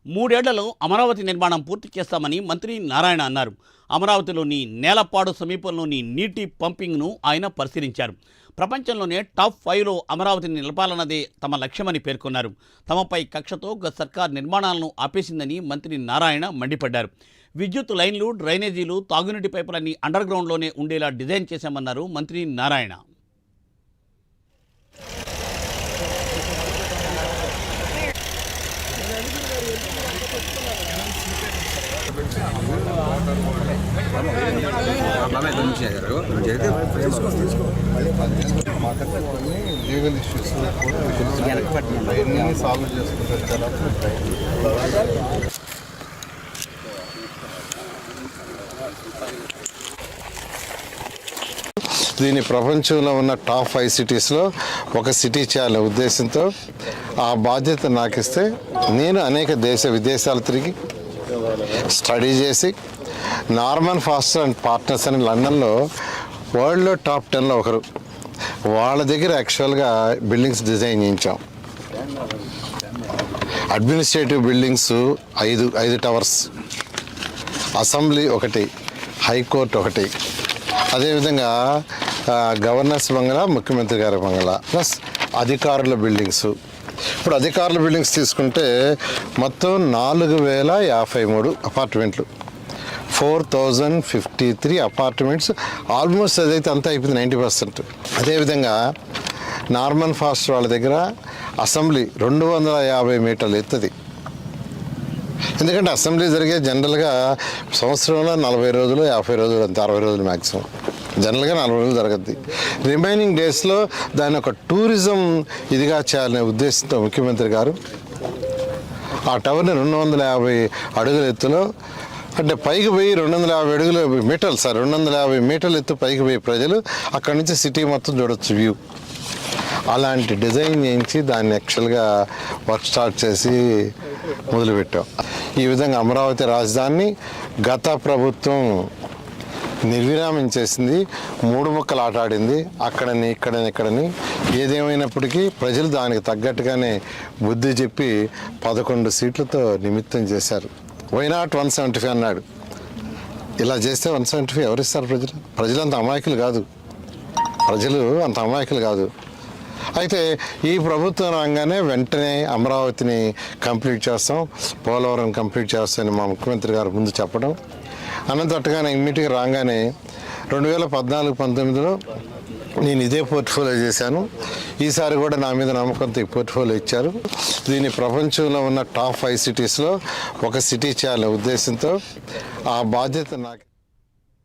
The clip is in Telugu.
3 ఏళ్లలో అమరావతి నిర్మాణం పూర్తి చేస్తామని మంత్రి నారాయణ అన్నారు. అమరావతిలోని నేలపాడు సమీపంలోని నీటి పంపింగ్ను ఆయన పరిశీలించారు. ప్రపంచంలోనే టాప్ 5లో అమరావతిని నిలపాలన్నదే తమ లక్ష్యమని పేర్కొన్నారు. తమపై కక్షతో గత సర్కార్ నిర్మాణాలను ఆపేసిందని మంత్రి నారాయణ మండిపడ్డారు. విద్యుత్ లైన్లు, డ్రైనేజీలు, తాగునీటి పైపులన్నీ అండర్ గ్రౌండ్లోనే ఉండేలా డిజైన్ చేశామన్నారు మంత్రి నారాయణ. లీగల్ ఇష్యూస్ సాల్వ్ చేసుకుంటారు. దీని ప్రపంచంలో ఉన్న టాప్ 5 సిటీస్లో ఒక సిటీ చేయాలనే ఉద్దేశంతో ఆ బాధ్యత నాకు ఇస్తే నేను అనేక విదేశాలు తిరిగి స్టడీ చేసి నార్మన్ ఫాస్టర్ అండ్ పార్ట్నర్స్ అని లండన్లో వరల్డ్లో టాప్ 10లో ఒకరు, వాళ్ళ దగ్గర యాక్చువల్గా బిల్డింగ్స్ డిజైన్ చేయించాం. అడ్మినిస్ట్రేటివ్ బిల్డింగ్స్ 5 టవర్స్, అసెంబ్లీ ఒకటి, హైకోర్టు ఒకటి, అదేవిధంగా గవర్నర్స్ బంగ్లా, ముఖ్యమంత్రి గారి బంగ్లా, ప్లస్ అధికారుల బిల్డింగ్స్. ఇప్పుడు అధికారుల బిల్డింగ్స్ తీసుకుంటే మొత్తం 4053 అపార్ట్మెంట్లు, 4053 అపార్ట్మెంట్స్. ఆల్మోస్ట్ అదైతే అంతా అయిపోయింది 90%. అదేవిధంగా నార్మన్ ఫాస్టర్ వాళ్ళ దగ్గర అసెంబ్లీ 250 మీటర్లు ఎత్తుది. ఎందుకంటే అసెంబ్లీ జరిగే జనరల్గా సంవత్సరంలో 40 రోజులు, 50 రోజులు, అంతే 60 రోజులు మ్యాక్సిమం. జనరల్గా 40 రోజులు జరగద్ది. రిమైనింగ్ డేస్లో దాన్ని ఒక టూరిజం ఇదిగా చేయాలనే ఉద్దేశంతో ముఖ్యమంత్రి గారు ఆ టవర్ని 250 అడుగుల ఎత్తులో, అంటే పైకి పోయి 250 మీటర్లు ఎత్తు పైకి పోయి ప్రజలు అక్కడి నుంచి సిటీ మొత్తం చూడొచ్చు వ్యూ. అలాంటి డిజైన్ చేయించి దాన్ని యాక్చువల్గా వర్క్ స్టార్ట్ చేసి మొదలుపెట్టాం. ఈ విధంగా అమరావతి రాజధానిని గత ప్రభుత్వం నిర్విరామం చేసింది, 3 ముక్కలు ఆటాడింది. ఇక్కడని ఏదేమైనప్పటికీ ప్రజలు దానికి తగ్గట్టుగానే బుద్ధి చెప్పి 11 సీట్లతో నిమిత్తం చేశారు. వై నాట్ 175 అన్నాడు. ఇలా చేస్తే 175 ఎవరిస్తారు? ప్రజలు అంత అమాయకులు కాదు. అయితే ఈ ప్రభుత్వం రాగానే వెంటనే అమరావతిని కంప్లీట్ చేస్తాం, పోలవరం కంప్లీట్ చేస్తామని మా ముఖ్యమంత్రి గారు ముందు చెప్పడం, అనంతట్టుగానే ఇమ్మీడియట్గా రాగానే 2014-19లో నేను ఇదే పోర్ట్ఫోలియో చేశాను. ఈసారి కూడా నా మీద నమ్మకంతో ఈ పోర్ట్ఫోలియో ఇచ్చారు. దీని ప్రపంచంలో ఉన్న టాప్ 5 సిటీస్లో ఒక సిటీ చేయాలనే ఉద్దేశంతో ఆ బాధ్యత నాకు